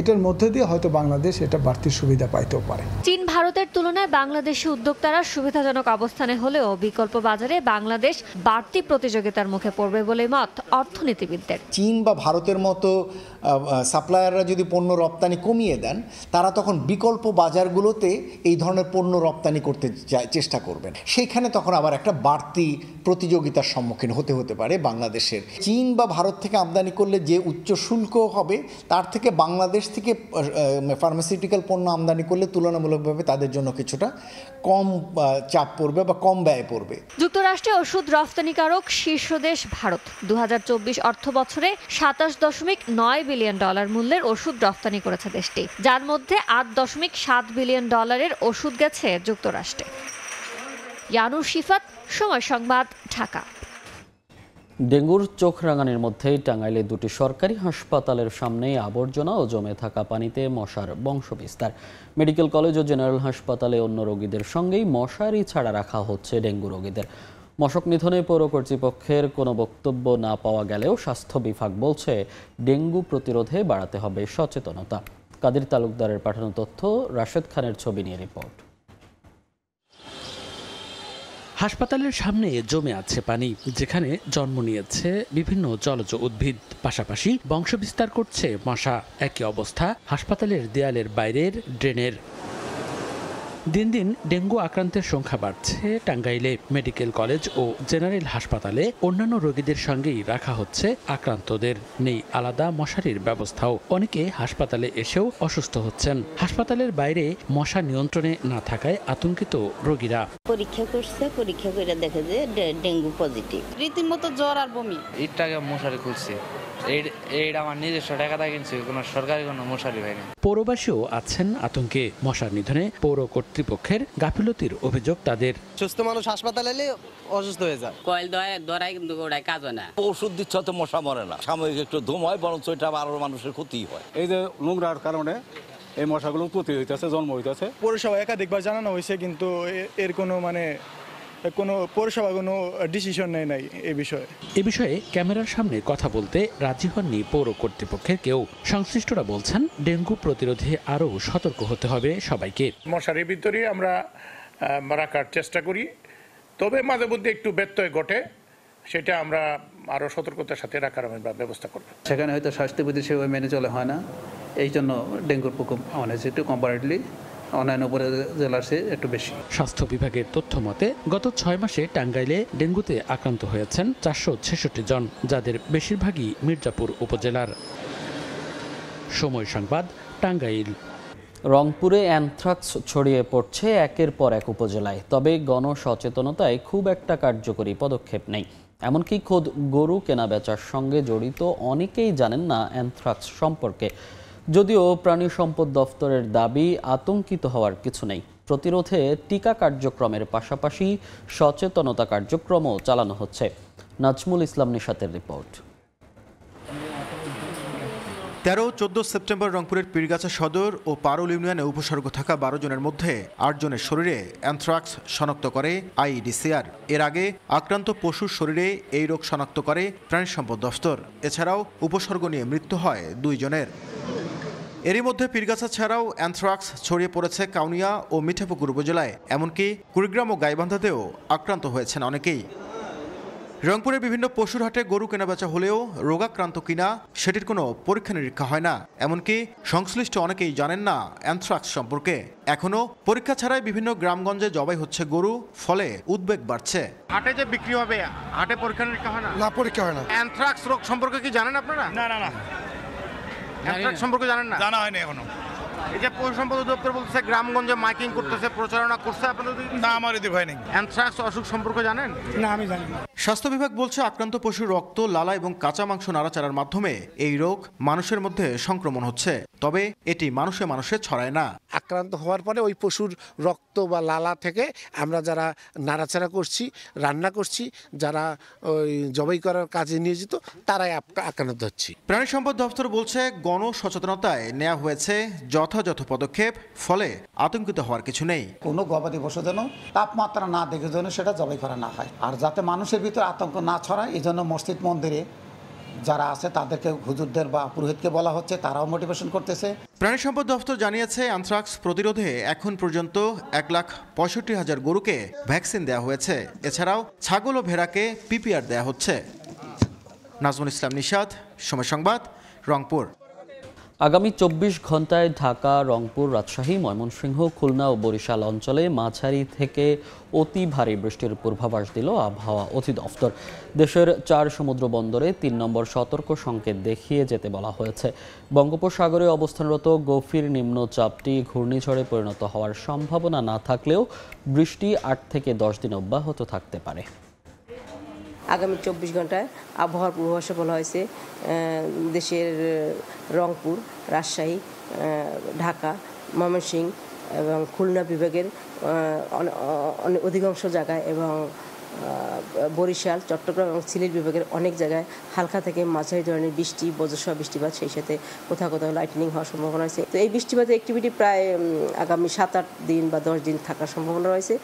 এটার মধ্যে দিয়ে হয়তো বাংলাদেশ এটা বাড়তি সুবিধা পাইতেও পারে। চীন ভারতের তুলনায় বাংলাদেশি উদ্যোক্তারা সুবিধাজনক অবস্থানে হলেও বিকল্প বাজারে বাংলাদেশ বাড়তি প্রতিযোগিতার মুখে পড়বে বলে মত অর্থনীতিবিদদের। চীন বা ভারতের মতো সাপ্লায়াররা যদি পণ্য রপ্তানি কমিয়ে দেন, তারা তখন বিকল্প বাজারগুলোতে এই ধরনের পণ্য রপ্তানি করতে চেষ্টা করবেন। সেইখানে তখন আবার একটা বাড়তি প্রতিযোগিতার সম্মুখীন হতে পারে বাংলাদেশের। চীন বা ভারত থেকে আমদানি করলে যে উচ্চ শুল্ক হবে, তার থেকে বাংলাদেশ থেকে ফার্মাসিউটিক্যাল পণ্য আমদানি করলে তুলনামূলকভাবে তাদের জন্য কিছুটা কম চাপ পড়বে বা কম ব্যয় পড়বে। যুক্তরাষ্ট্রে ওষুধ রফতানিকারক শীর্ষ দেশ ভারত 2024 অর্থ বছরে 27.9 বিলিয়ন ডলার মূল্যের ওষুধ রফতানি করেছে দেশটি, যার মধ্যে 8.7 বিলিয়ন ডলারের ওষুধ গেছে যুক্তরাষ্ট্রে। ইয়ানুর শিফাত, সময় সংবাদ, ঢাকা। ডেঙ্গুর চোখ রাঙানির মধ্যেই টাঙ্গাইলে দুটি সরকারি হাসপাতালের সামনে আবর্জনা ও জমে থাকা পানিতে মশার বংশবিস্তার। মেডিকেল কলেজ ও জেনারেল হাসপাতালে অন্য রোগীদের সঙ্গেই মশারি ছাড়া রাখা হচ্ছে ডেঙ্গু রোগীদের। মশক নিধনে পৌর কর্তৃপক্ষের কোনো বক্তব্য না পাওয়া গেলেও স্বাস্থ্য বিভাগ বলছে ডেঙ্গু প্রতিরোধে বাড়াতে হবে সচেতনতা। কাদের তালুকদারের পাঠানো তথ্য, রাশেদ খানের ছবি নিয়ে রিপোর্ট। হাসপাতালের সামনে জমে আছে পানি, যেখানে জন্ম নিয়েছে বিভিন্ন জলজ উদ্ভিদ, পাশাপাশি বংশবিস্তার করছে মশা। একই অবস্থা হাসপাতালের দেয়ালের বাইরের ড্রেনের। দিন দিন ডেঙ্গু আক্রান্তের সংখ্যা বাড়ছে টাঙ্গাইলে। মেডিকেল কলেজ ও জেনারেল হাসপাতালে অন্যান্য রোগীদের সঙ্গেই রাখা হচ্ছে আক্রান্তদের। নেই আলাদা মশারির ব্যবস্থাও। অনেকে হাসপাতালে এসেও অসুস্থ হচ্ছেন। হাসপাতালের বাইরে মশা নিয়ন্ত্রণে না থাকায় আতঙ্কিত রোগীরা। পরীক্ষা করছে, পরীক্ষা করে দেখে যে ডেঙ্গু পজিটিভ। রীতিমতো জ্বর আর বমি। একটু আগে মশারি খুলছে, এইটা আমার নিজস্ব টাকাটা কিনছে, কোনো সরকারি কোনো মশারি হয়নি। পৌরবাসীও আছেন আতঙ্কে। মশার নিধনে পৌর কর্তৃপক্ষ কর্তৃপক্ষের গাফিলতির অভিযোগ তাদের। সুস্থ মানুষ হাসপাতালে এলে অসুস্থ হয়ে যায়। কয়েল ধরায় কিন্তু ওটাই কাজ হয় না। ওষুধ দিচ্ছে তো মশা মরে না, সাময়িক একটু ধুম হয়, বরঞ্চ এটা আরো মানুষের ক্ষতি হয়। এই যে নোংরার কারণে এই মশাগুলো উৎপত্তি হইতেছে, জন্ম হইতেছে। পৌরসভা একাধিকবার জানানো হয়েছে, কিন্তু এর কোনো কোনো পৌরসভা কোনো ডিসিশন নেয় নাই এ বিষয়ে ক্যামেরার সামনে কথা বলতে রাজি হননি পৌর কর্তৃপক্ষের কেউ। সংশ্লিষ্টরা বলছেন, ডেঙ্গু প্রতিরোধে আরও সতর্ক হতে হবে সবাইকে। মশারির ভিতরে আমরা রাখার চেষ্টা করি, তবে মাঝে মধ্যে একটু ব্যত্যয় ঘটে, সেটা আমরা আরও সতর্কতার সাথে রাখার ব্যবস্থা করব। সেখানে হয়তো স্বাস্থ্যবিধি সেভাবে মেনে চলে হয় না, এই জন্য ডেঙ্গুর প্রকোপ আমাদের একটু কম্পারেটিভলি অন্যান্য জেলার চেয়ে একটু বেশি। স্বাস্থ্য বিভাগের তথ্য মতে গত 6 মাসে টাঙ্গাইলে ডেঙ্গুতে আক্রান্ত হয়েছেন 466 জন, যাদের বেশিরভাগই মির্জাপুর উপজেলার। সময় সংবাদ, টাঙ্গাইল। রংপুরে অ্যানথ্রাক্স ছড়িয়ে পড়ছে একের পর এক উপজেলায়, তবে গণসচেতনতায় খুব একটা কার্যকরী পদক্ষেপ নেই। এমনকি খোদ গরু কেনা বেচার সঙ্গে জড়িত অনেকেই জানেন না অ্যানথ্রাক্স সম্পর্কে। যদিও প্রাণী সম্পদ দফতরের দাবি, আতঙ্কিত হওয়ার কিছু নেই। প্রতিরোধে টিকা কার্যক্রমের পাশাপাশি সচেতনতা কার্যক্রমও চালানো হচ্ছে। নাজমুল ইসলাম নিশাতের রিপোর্ট। 13-14 সেপ্টেম্বর রংপুরের পীরগাছা সদর ও পারুল ইউনিয়নে উপসর্গ থাকা 12 জনের মধ্যে 8 জনের শরীরে অ্যানথ্রাক্স শনাক্ত করে আইইডিসিআর। এর আগে আক্রান্ত পশুর শরীরে এই রোগ শনাক্ত করে প্রাণী সম্পদ দফতর। এছাড়াও উপসর্গ নিয়ে মৃত্যু হয় 2 জনের। এরই মধ্যে পীরগাছা ছাড়াও অ্যানথ্রাক্স ছড়িয়ে পড়েছে কাউনিয়া ও মিঠাপুকুর উপজেলায়, এমনকি কুড়িগ্রাম ও গাইবান্ধাতেও আক্রান্ত হয়েছেন অনেকেই। রংপুরের বিভিন্ন পশুর হাটে গরু কেনাবেচা হলেও রোগাক্রান্ত কিনা সেটির কোনো পরীক্ষা নিরীক্ষা হয় না। এমনকি সংশ্লিষ্ট অনেকেই জানেন না অ্যানথ্রাক্স সম্পর্কে। এখনো পরীক্ষা ছাড়াই বিভিন্ন গ্রামগঞ্জে জবাই হচ্ছে গরু, ফলে উদ্বেগ বাড়ছে। হাটে যে বিক্রি হবে, হাটে পরীক্ষা নিরীক্ষা হয় না? না, পরীক্ষা হয় না। অ্যানথ্রাক্স রোগ সম্পর্কে কি জানেন আপনারা? না না না, অ্যানথ্রাক্স সম্পর্কে জানেন না? জানা হয়নি এখনো। এই যে পশু সম্পদ দপ্তর বলতেছে গ্রামগঞ্জে মাইকিং করতেছে, প্রচারণা করছে, আপনাদের না? আমার এদিকে হয়নি। অ্যানথ্রাক্স অসুখ সম্পর্কে জানেন? না, আমি জানি না। স্বাস্থ্য বিভাগ বলছে, আক্রান্ত পশুর রক্ত, লালা এবং কাঁচা মাংস নাড়াচাড়ার মাধ্যমে এই রোগ মানুষের মধ্যে সংক্রমণ হচ্ছে, তবে এটি মানুষে মানুষে ছড়ায় না। আক্রান্ত হওয়ার পরে ওই পশুর রক্ত বা লালা থেকে আমরা যারা নাড়াচাড়া করছি, রান্না করছি, যারা ওই জবাই করার কাজে নিয়োজিত, তারাই আক্রান্ত হচ্ছি। প্রাণী সম্পদ দপ্তর বলছে, গণসচেতনতায় নেওয়া হয়েছে যথাযথ পদক্ষেপ, ফলে আতঙ্কিত হওয়ার কিছু নেই। কোনো গবাদি পশু যেন তাপমাত্রা না দেখে যেন সেটা জবাই করা না হয়, আর যাতে মানুষের ভিতরে আতঙ্ক না ছড়ায়, এই জন্য মসজিদ মন্দিরে যারা আছে তাদেরকে, হুজুরদের বা পুরোহিতকে বলা হচ্ছে, তারাও মোটিভেশন করতেছে। প্রাণী সম্পদ দপ্তর জানিয়েছে, অ্যানথ্রাক্স প্রতিরোধে এখন পর্যন্ত 1,65,000 গরুকে ভ্যাকসিন দেওয়া হয়েছে। এছাড়াও ছাগল ও ভেড়াকে পিপিআর দেওয়া হচ্ছে। নাজমুল ইসলাম নিশাত, সময় সংবাদ, রংপুর। আগামী 24 ঘন্টায় ঢাকা, রংপুর, রাজশাহী, ময়মনসিংহ, খুলনা ও বরিশাল অঞ্চলে মাঝারি থেকে অতি ভারী বৃষ্টির পূর্বাভাস দিল আবহাওয়া অধিদপ্তর। দেশের 4 সমুদ্র বন্দরে 3 নম্বর সতর্ক সংকেত দেখিয়ে যেতে বলা হয়েছে। বঙ্গোপসাগরে অবস্থানরত গভীর নিম্নচাপটি ঘূর্ণিঝড়ে পরিণত হওয়ার সম্ভাবনা না থাকলেও বৃষ্টি 8 থেকে 10 দিন অব্যাহত থাকতে পারে। আগামী 24 ঘন্টায় আবহাওয়ার পূর্বাভাসে বলা হয়েছে দেশের রংপুর, রাজশাহী, ঢাকা, ময়মনসিংহ এবং খুলনা বিভাগের অধিকাংশ জায়গায় এবং বরিশাল, চট্টগ্রাম এবং সিলেট বিভাগের অনেক জায়গায় হালকা থেকে মাঝারি ধরনের বৃষ্টি, বজ্রসহ বৃষ্টিপাত, সেই সাথে কোথাও কোথাও লাইটনিং হওয়ার সম্ভাবনা রয়েছে। তো এই বৃষ্টিপাতের অ্যাক্টিভিটি প্রায় আগামী 7-8 দিন বা 10 দিন থাকার সম্ভাবনা রয়েছে।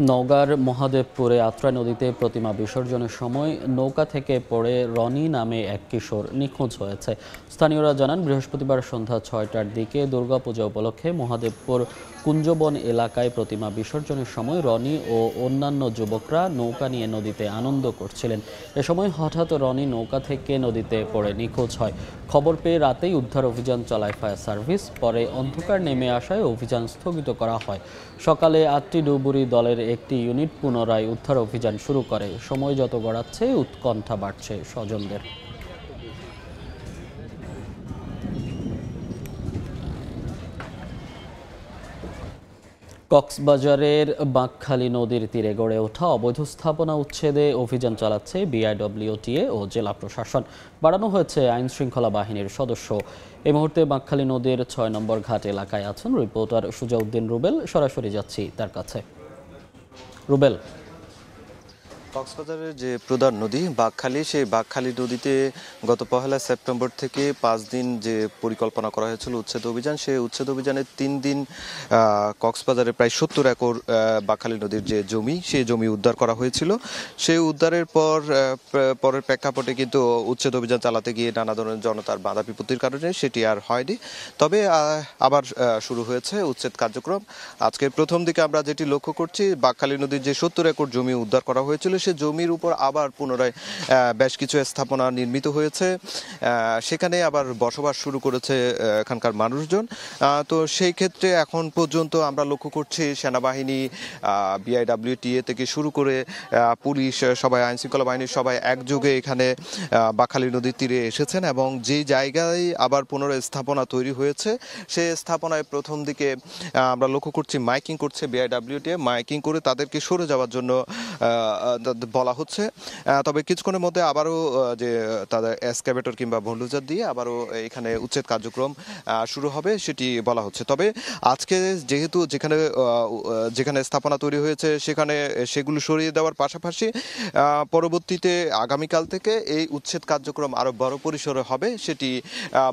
নওগাঁর মহাদেবপুরে আত্রাই নদীতে প্রতিমা বিসর্জনের সময় নৌকা থেকে পড়ে রনি নামে এক কিশোর নিখোঁজ হয়েছে। স্থানীয়রা জানান, বৃহস্পতিবার সন্ধ্যা 6টার দিকে দুর্গাপূজা উপলক্ষে মহাদেবপুর কুঞ্জবন এলাকায় প্রতিমা বিসর্জনের সময় রনি ও অন্যান্য যুবকরা নৌকা নিয়ে নদীতে আনন্দ করছিলেন। এ সময় হঠাৎ রনি নৌকা থেকে নদীতে পড়ে নিখোঁজ হয়। খবর পেয়ে রাতেই উদ্ধার অভিযান চালায় ফায়ার সার্ভিস। পরে অন্ধকার নেমে আসায় অভিযান স্থগিত করা হয়। সকালে 8টি ডুবুরি দলের একটি ইউনিট পুনরায় উদ্ধার অভিযান শুরু করে। সময় যত গড়াচ্ছে উৎকণ্ঠা বাড়ছে স্বজনদের। কক্সবাজারের বাঁকখালী নদীর তীরে গড়ে ওঠা অবৈধ স্থাপনা উচ্ছেদে অভিযান চালাচ্ছে বিআইডব্লিউটিএ ও জেলা প্রশাসন। বাড়ানো হয়েছে আইন শৃঙ্খলা বাহিনীর সদস্য। এই মুহূর্তে বাঁকখালী নদীর ৬ নম্বর ঘাট এলাকায় আছেন রিপোর্টার সুজাউদ্দিন রুবেল। সরাসরি যাচ্ছি তার কাছে। রুবেল, কক্সবাজারের যে প্রধান নদী বাঁকখালী, সেই বাঁকখালী নদীতে গত 1 সেপ্টেম্বর থেকে 5 দিন যে পরিকল্পনা করা হয়েছিল উচ্ছেদ অভিযান, সেই উচ্ছেদ অভিযানের 3 দিন কক্সবাজারে প্রায় 70 একর বাঁকখালী নদীর যে জমি, সেই জমি উদ্ধার করা হয়েছিল। সেই উদ্ধারের পরের প্রেক্ষাপটে কিন্তু উচ্ছেদ অভিযান চালাতে গিয়ে নানা ধরনের জনতার বাধা বিপত্তির কারণে সেটি আর হয়নি। তবে আবার শুরু হয়েছে উচ্ছেদ কার্যক্রম। আজকের প্রথম দিকে আমরা যেটি লক্ষ্য করছি, বাঁকখালী নদীর যে 70 একর জমি উদ্ধার করা হয়েছিল, সে জমির উপর আবার পুনরায় বেশ কিছু স্থাপনা নির্মিত হয়েছে। সেখানে আবার বসবাস শুরু করেছে এখানকার মানুষজন। তো সেই ক্ষেত্রে এখন পর্যন্ত আমরা লক্ষ্য করছি সেনাবাহিনী, BIWTA থেকে শুরু করে পুলিশ, সবাই আইনশৃঙ্খলা বাহিনীর সবাই একযোগে এখানে বাঁকখালী নদীর তীরে এসেছেন এবং যে জায়গায় আবার পুনরায় স্থাপনা তৈরি হয়েছে, সেই স্থাপনায় প্রথম দিকে আমরা লক্ষ্য করছি মাইকিং করছে BIWTA, মাইকিং করে তাদেরকে সরে যাওয়ার জন্য বলা হচ্ছে। তবে কিছুক্ষণের মধ্যে আবারও যে তাদের এক্সকাভেটর কিংবা বুলডোজার দিয়ে আবারও এখানে উচ্ছেদ কার্যক্রম শুরু হবে সেটি বলা হচ্ছে। তবে আজকে যেহেতু যেখানে স্থাপনা তৈরি হয়েছে সেখানে সেগুলো সরিয়ে দেওয়ার পাশাপাশি পরবর্তীতে আগামীকাল থেকে এই উচ্ছেদ কার্যক্রম আরও বড় পরিসরে হবে সেটি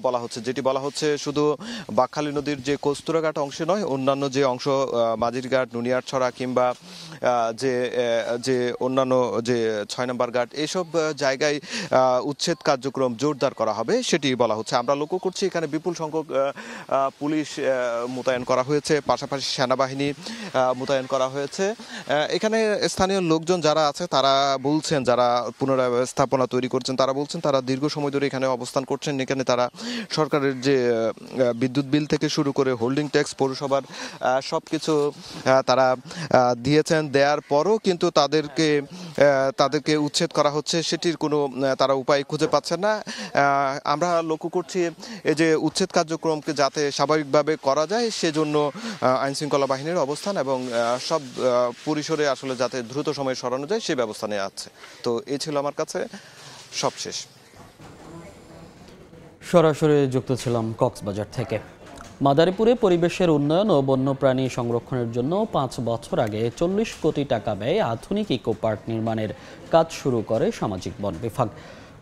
বলা হচ্ছে। যেটি বলা হচ্ছে শুধু বাঁকখালী নদীর যে কস্তুরাঘাট অংশে নয়, অন্যান্য যে অংশ মাঝিরঘাট, নুনিয়ারছড়া কিংবা যে অন্যান্য যে 6 নম্বর ঘাট, এইসব জায়গায় উচ্ছেদ কার্যক্রম জোরদার করা হবে সেটি বলা হচ্ছে। আমরা লক্ষ্য করছি এখানে বিপুল সংখ্যক পুলিশ মোতায়েন করা হয়েছে, পাশাপাশি সেনাবাহিনী মোতায়েন করা হয়েছে। এখানে স্থানীয় লোকজন যারা আছে তারা বলছেন, যারা পুনরায় স্থাপনা তৈরি করছেন তারা বলছেন তারা দীর্ঘ সময় ধরে এখানে অবস্থান করছেন। এখানে তারা সরকারের যে বিদ্যুৎ বিল থেকে শুরু করে হোল্ডিং ট্যাক্স, পৌরসভার সব কিছু তারা দিয়েছেন। দেওয়ার পরও কিন্তু তাদেরকে উচ্ছেদ করা হচ্ছে, সেটির কোনো তারা উপায় খুঁজে পাচ্ছেন না। আমরা লক্ষ্য করছি এই যে উচ্ছেদ কার্যক্রমকে যাতে স্বাভাবিকভাবে করা যায় সেজন্য আইনশৃঙ্খলা বাহিনীর অবস্থান এবং সব পরিসরে আসলে যাতে দ্রুত সময়ে সরানো যায় সেই ব্যবস্থা নেওয়া আছে। তো এই ছিল আমার কাছে সবশেষ। সরাসরি যুক্ত ছিলাম কক্সবাজার থেকে। মাদারীপুরে পরিবেশের উন্নয়ন ও বন্যপ্রাণী সংরক্ষণের জন্য 5 বছর আগে 40 কোটি টাকা ব্যয়ে আধুনিক ইকো পার্ক নির্মাণের কাজ শুরু করে সামাজিক বন বিভাগ।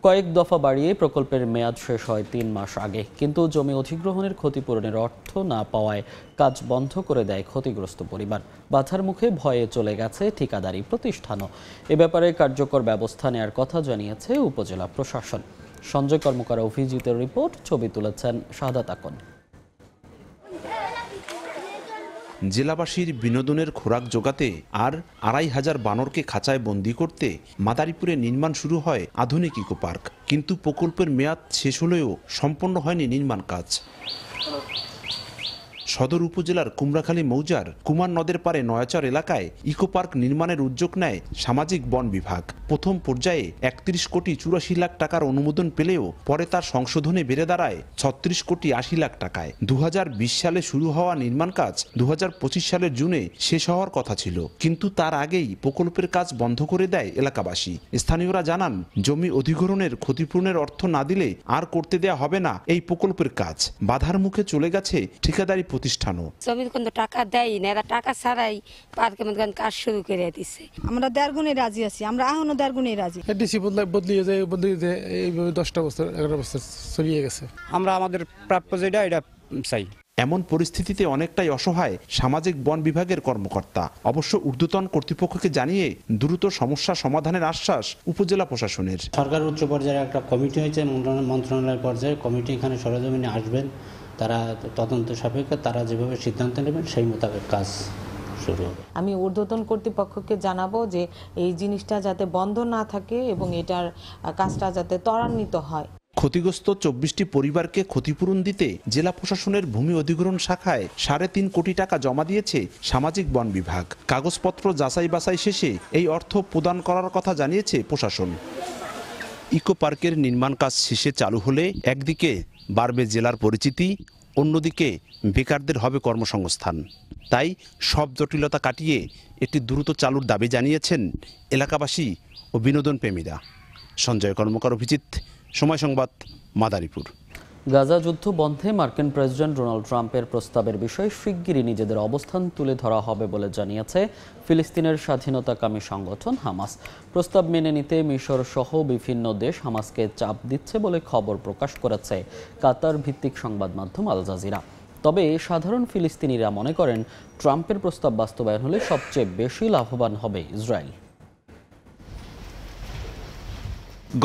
কয়েক দফা বাড়িয়ে প্রকল্পের মেয়াদ শেষ হয় 3 মাস আগে, কিন্তু জমি অধিগ্রহণের ক্ষতিপূরণের অর্থ না পাওয়ায় কাজ বন্ধ করে দেয় ক্ষতিগ্রস্ত পরিবার। বাধার মুখে ভয়ে চলে গেছে ঠিকাদারি প্রতিষ্ঠানও। এ ব্যাপারে কার্যকর ব্যবস্থা নেওয়ার কথা জানিয়েছে উপজেলা প্রশাসন। সঞ্জয় কর্মকার অভিজিতের রিপোর্ট, ছবি তুলেছেন শাহাদাত আকন। জেলাবাসীর বিনোদনের খোরাক জোগাতে আর 2500 বানরকে খাঁচায় বন্দি করতে মাদারীপুরে নির্মাণ শুরু হয় আধুনিক ইকো পার্ক। কিন্তু প্রকল্পের মেয়াদ শেষ হলেও সম্পন্ন হয়নি নির্মাণ কাজ। সদর উপজেলার কুমড়াখালী মৌজার কুমার নদের পারে নয়াচর এলাকায় ইকো পার্ক নির্মাণের উদ্যোগ নেয় সামাজিক বন বিভাগ। প্রথম পর্যায়ে 31 কোটি 84 লাখ টাকার অনুমোদন পেলেও পরে তার সংশোধনে বেড়ে দাঁড়ায় 36 কোটি 80 লাখ টাকায়। 2020 সালে শুরু হওয়া নির্মাণ কাজ 2025 সালের জুনে শেষ হওয়ার কথা ছিল, কিন্তু তার আগেই প্রকল্পের কাজ বন্ধ করে দেয় এলাকাবাসী। স্থানীয়রা জানান, জমি অধিগ্রহণের ক্ষতিপূরণের অর্থ না দিলে আর করতে দেয়া হবে না এই প্রকল্পের কাজ। বাধার মুখে চলে গেছে ঠিকাদারি প্রতিষ্ঠানও। জমি কিন্তু টাকা দেয় না, এরা টাকা ছাড়াই পার্কের মধ্যে কাজ শুরু করে দিচ্ছে। আমরা 1.5 গুণে রাজি আছি, আমরা এখনো 1.5 গুণে রাজি। ডিসি বদলিয়ে যায়, এইভাবে 10টা বছর 11 বছর চলিয়ে গেছে। আমরা আমাদের প্রাপ্য যেটা এটা চাই। এমন পরিস্থিতিতে অনেকটাই অসহায় সামাজিক বন বিভাগের কর্মকর্তা। অবশ্য ঊর্ধ্বতন কর্তৃপক্ষকে জানিয়ে দ্রুত সমস্যা সমাধানের আশ্বাস উপজেলা প্রশাসনের। সরকার উচ্চ পর্যায়ে একটা কমিটি হয়েছে, মন্ত্রণালয় পর্যায়ে কমিটি এখানে সরেজমিনে আসবেন। তারা তদন্ত সাপেক্ষে তারা যেভাবে সিদ্ধান্ত নেবেন সেই মোতাবেক কাজ শুরু হবে। আমি ঊর্ধ্বতন কর্তৃপক্ষকে জানাবো যে এই জিনিসটা যাতে বন্ধ না থাকে এবং এটার কাজটা যাতে ত্বরান্বিত হয়। ক্ষতিগ্রস্ত 24টি পরিবারকে ক্ষতিপূরণ দিতে জেলা প্রশাসনের ভূমি অধিগ্রহণ শাখায় 3.5 কোটি টাকা জমা দিয়েছে সামাজিক বন বিভাগ। কাগজপত্র যাচাই বাছাই শেষে এই অর্থ প্রদান করার কথা জানিয়েছে প্রশাসন। ইকো পার্কের নির্মাণ কাজ শেষে চালু হলে একদিকে বাড়বে জেলার পরিচিতি, অন্যদিকে বেকারদের হবে কর্মসংস্থান। তাই সব জটিলতা কাটিয়ে এটি দ্রুত চালুর দাবি জানিয়েছেন এলাকাবাসী ও বিনোদন প্রেমীরা। সঞ্জয় কর্মকার, অভিজিৎ, সময় সংবাদ, মাদারীপুর। গাজা যুদ্ধ বন্ধে মার্কিন প্রেসিডেন্ট ডোনাল্ড ট্রাম্পের প্রস্তাবের বিষয়ে শিগগিরই নিজেদের অবস্থান তুলে ধরা হবে বলে জানিয়েছে ফিলিস্তিনের স্বাধীনতাকামী সংগঠন হামাস। প্রস্তাব মেনে নিতে মিশর সহ বিভিন্ন দেশ হামাসকে চাপ দিচ্ছে বলে খবর প্রকাশ করেছে কাতার ভিত্তিক সংবাদ মাধ্যম আল জাজিরা। তবে সাধারণ ফিলিস্তিনিরা মনে করেন ট্রাম্পের প্রস্তাব বাস্তবায়ন হলে সবচেয়ে বেশি লাভবান হবে ইসরায়েল।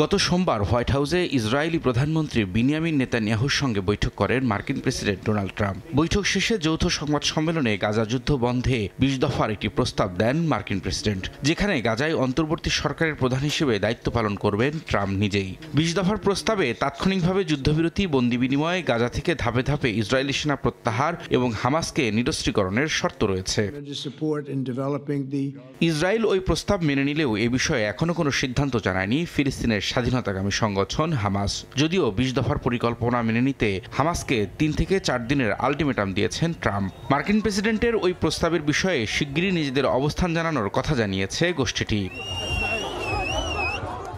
গত সোমবার হোয়াইট হাউসে ইসরায়েলি প্রধানমন্ত্রী বিনিয়ামিন নেতানিয়াহুর সঙ্গে বৈঠক করেন মার্কিন প্রেসিডেন্ট ডোনাল্ড ট্রাম্প। বৈঠক শেষে যৌথ সংবাদ সম্মেলনে গাজা যুদ্ধ বন্ধে 20 দফার একটি প্রস্তাব দেন মার্কিন প্রেসিডেন্ট, যেখানে গাজায় অন্তর্বর্তী সরকারের প্রধান হিসেবে দায়িত্ব পালন করবেন ট্রাম্প নিজেই। 20 দফার প্রস্তাবে তাৎক্ষণিকভাবে যুদ্ধবিরতি, বন্দি বিনিময়, গাজা থেকে ধাপে ধাপে ইসরায়েলি সেনা প্রত্যাহার এবং হামাসকে নিরস্ত্রীকরণের শর্ত রয়েছে। ইসরায়েল ওই প্রস্তাব মেনে নিলেও এ বিষয়ে এখনো কোনো সিদ্ধান্ত জানায়নি ফিলিস্তিনের স্বাধীনতাকামী সংগঠন হামাস। যদিও 20 দফার পরিকল্পনা মেনে নিতে হামাসকে 3 থেকে 4 দিনের আলটিমেটাম দিয়েছেন ট্রাম্প। মার্কিন প্রেসিডেন্টের ওই প্রস্তাবের বিষয়ে শিগগিরই নিজেদের অবস্থান জানানোর কথা জানিয়েছে গোষ্ঠীটি।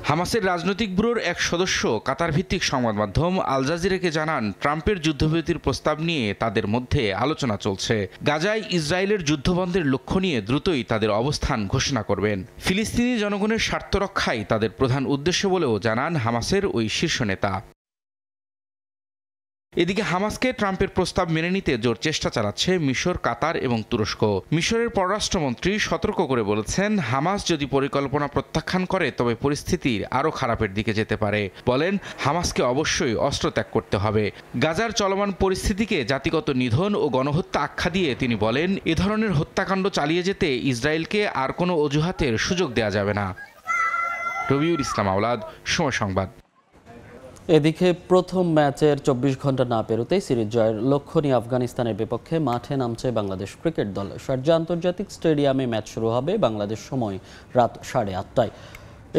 হামাসের রাজনৈতিক ব্যুরোর এক সদস্য কাতার ভিত্তিক সংবাদ মাধ্যম আল জাজিরাকে জানান, ট্রাম্পের যুদ্ধবিরতির প্রস্তাব নিয়ে তাদের মধ্যে আলোচনা চলছে। গাজায় ইসরায়েলের যুদ্ধবন্ধের লক্ষ্য নিয়ে দ্রুতই তাদের অবস্থান ঘোষণা করবেন। ফিলিস্তিনি জনগণের স্বার্থ রক্ষাই তাদের প্রধান উদ্দেশ্য বলেও জানান হামাসের ওই শীর্ষ নেতা। এদিকে হামাসকে ট্রাম্পের প্রস্তাব মেনে নিতে জোর চেষ্টা চালাচ্ছে মিশর, কাতার এবং তুরস্ক। মিশরের পররাষ্ট্রমন্ত্রী সতর্ক করে বলেছেন, হামাস যদি পরিকল্পনা প্রত্যাখ্যান করে তবে পরিস্থিতি আরও খারাপের দিকে যেতে পারে। বলেন, হামাসকে অবশ্যই অস্ত্র ত্যাগ করতে হবে। গাজার চলমান পরিস্থিতিকে জাতিগত নিধন ও গণহত্যা আখ্যা দিয়ে তিনি বলেন, এ ধরনের হত্যাকাণ্ড চালিয়ে যেতে ইসরায়েলকে আর কোনো অজুহাতের সুযোগ দেওয়া যাবে না। রবিউল ইসলাম আওলাদ, সময় সংবাদ। এদিকে প্রথম ম্যাচের 24 ঘন্টা না পেরোতেই সিরিজ জয়ের লক্ষ্য নিয়ে আফগানিস্তানের বিপক্ষে মাঠে নামছে বাংলাদেশ ক্রিকেট দল। শারজাহ আন্তর্জাতিক স্টেডিয়ামে ম্যাচ শুরু হবে বাংলাদেশ সময় রাত 8:30টায়।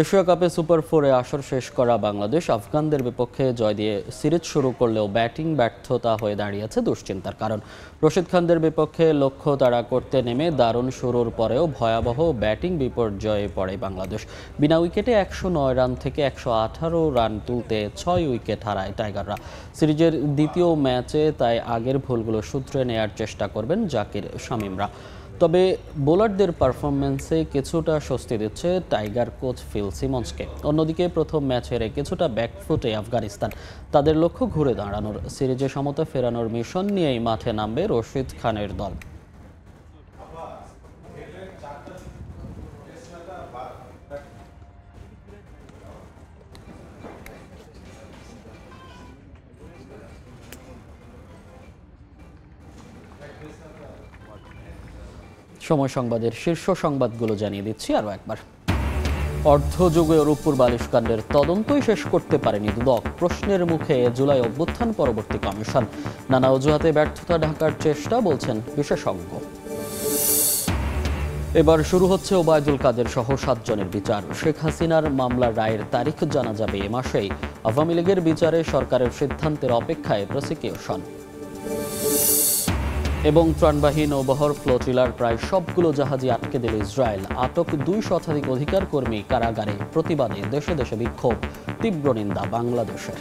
এশিয়া কাপে সুপার 4-এ আসর শেষ করা বাংলাদেশ আফগানদের বিপক্ষে জয় দিয়ে সিরিজ শুরু করলেও ব্যাটিং ব্যর্থতা হয়ে দাঁড়িয়েছে দুশ্চিন্তার কারণ। রশিদ খানদের বিপক্ষে লক্ষ্য তাড়া করতে নেমে দারুণ শুরুর পরেও ভয়াবহ ব্যাটিং বিপর্যয়ে পড়ে বাংলাদেশ। বিনা উইকেটে 109 রান থেকে 118 রান তুলতে 6 উইকেট হারায় টাইগাররা। সিরিজের দ্বিতীয় ম্যাচে তাই আগের ভুলগুলো শুধরে নেয়ার চেষ্টা করবেন জাকির শামীমরা। তবে বোলারদের পারফরমেন্সে কিছুটা স্বস্তি দিচ্ছে টাইগার কোচ ফিল সিমন্সকে। অন্যদিকে প্রথম ম্যাচের কিছুটা ব্যাকফুটে আফগানিস্তান। তাদের লক্ষ্য ঘুরে দাঁড়ানোর, সিরিজে সমতা ফেরানোর মিশন নিয়েই মাঠে নামবে রশিদ খানের দল। সময় সংবাদের শীর্ষ সংবাদগুলো জানিয়ে দিচ্ছি আরও একবার। অর্ধযুগে রূপপুর বালিশ কাণ্ডের তদন্তই শেষ করতে পারেনি দুদক। প্রশ্নের মুখে জুলাই অভ্যুত্থান পরবর্তী কমিশন। নানা অজুহাতে ব্যর্থতা ঢাকার চেষ্টা, বলছেন বিশেষজ্ঞ। এবার শুরু হচ্ছে ওবায়দুল কাদের সহ 7 জনের বিচার। শেখ হাসিনার মামলার রায়ের তারিখ জানা যাবে এ মাসেই। আওয়ামী লীগের বিচারে সরকারের সিদ্ধান্তের অপেক্ষায় প্রসিকিউশন। এবং ত্রাণবাহী নৌবহর ফ্লোটিলার প্রায় সবগুলো জাহাজই আটকে দিল ইসরায়েল। আটক 2 শতাধিক অধিকার কর্মী কারাগারে। প্রতিবাদে দেশে দেশে বিক্ষোভ, তীব্র নিন্দা বাংলাদেশের।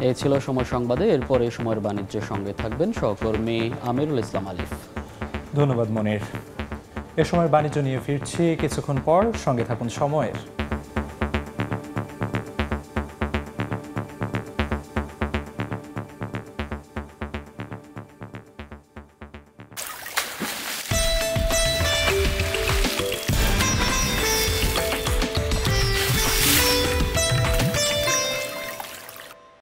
এই ছিল সময় সংবাদে। এরপর এই সময়ের বাণিজ্যের সঙ্গে থাকবেন সহকর্মী আমিরুল ইসলাম আলিফ। ধন্যবাদ মনির। এ সময়ের বাণিজ্য নিয়ে ফিরছি কিছুক্ষণ পর, সঙ্গে থাকুন সময়ের।